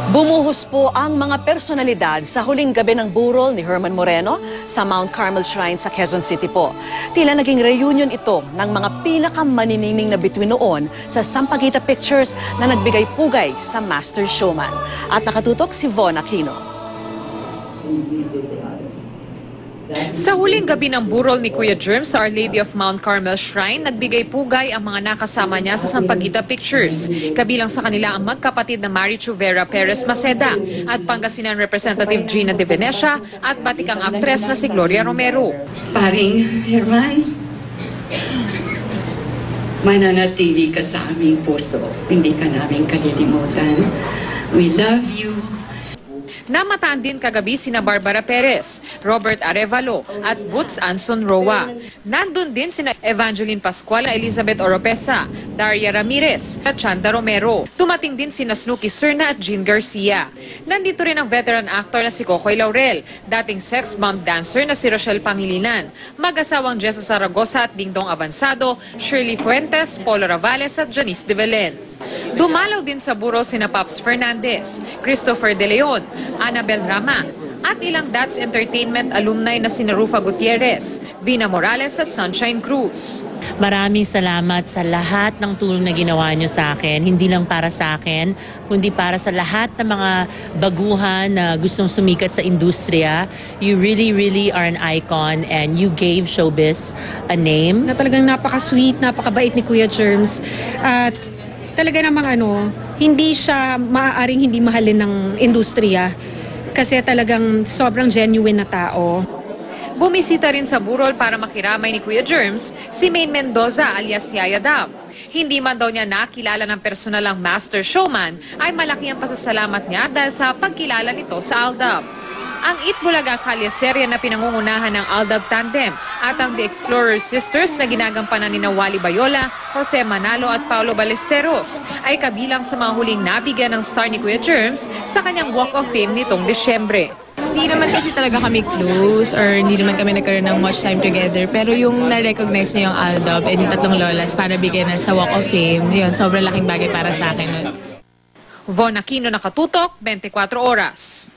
Bumuhos po ang mga personalidad sa huling gabi ng burol ni Herman Moreno sa Mount Carmel Shrine sa Quezon City po. Tila naging reunion ito ng mga pinakamanining na bituin noon sa Sampaguita Pictures na nagbigay pugay sa Master Showman. At nakatutok si Von Aquino. Sa huling gabi ng burol ni Kuya Germ sa Our Lady of Mount Carmel Shrine, nagbigay pugay ang mga nakasama niya sa Sampaguita Pictures. Kabilang sa kanila ang magkapatid na Marichu Vera Perez Maceda at Pangasinan Representative Gina De Venecia at batikang aktres na si Gloria Romero. Paring Herman, mananatili ka sa aming puso. Hindi ka namin kalilimutan. We love you. Namataan din kagabi sina Barbara Perez, Robert Arevalo at Boots Anson Roa. Nandun din sina Evangeline Pascual, Elizabeth Oropesa, Daria Ramirez at Chanda Romero. Tumating din sina Snooki Serna at Jean Garcia. Nandito rin ang veteran actor na si Cocoy Laurel, dating sex bomb dancer na si Rochelle Pangilinan, mag-asawang Jessa Zaragoza at Dingdong Avansado, Shirley Fuentes, Polo Ravales at Janice De Belen. Dumalaw din sa burol sina Pops Fernandez, Christopher De Leon, Annabel Rama, at ilang That's Entertainment alumni na sina Rufa Gutierrez, Vina Morales at Sunshine Cruz. Maraming salamat sa lahat ng tulong na ginawa nyo sa akin. Hindi lang para sa akin, kundi para sa lahat ng mga baguhan na gustong sumikat sa industriya. You really are an icon and you gave showbiz a name. Na talagang napaka-sweet, napakabait ni Kuya Germs. At talaga namang hindi siya maaaring hindi mahalin ng industriya kasi talagang sobrang genuine na tao. Bumisita rin sa burol para makiramay ni Kuya Germs si Maine Mendoza alias Yaya Dam. Hindi man daw niya nakilala ng personal ang Master Showman, ay malaki ang pasasalamat niya dahil sa pagkilala nito sa Aldab. Ang Itbulaga kalyeserya na pinangungunahan ng Aldab Tandem at ang The Explorer Sisters na ginagampanan ni Wally Bayola, Jose Manalo at Paulo Ballesteros ay kabilang sa mga huling nabigyan ng star ni Kuya Germs sa kanyang Walk of Fame nitong Disyembre. Hindi naman kasi talaga kami close or hindi naman kami nagkaroon ng much time together. Pero yung na-recognize niya yung Aldab and yung tatlong lolas para bigyan na sa Walk of Fame, yun, sobrang laking bagay para sa akin nun. Von Aquino, nakatutok, 24 Oras.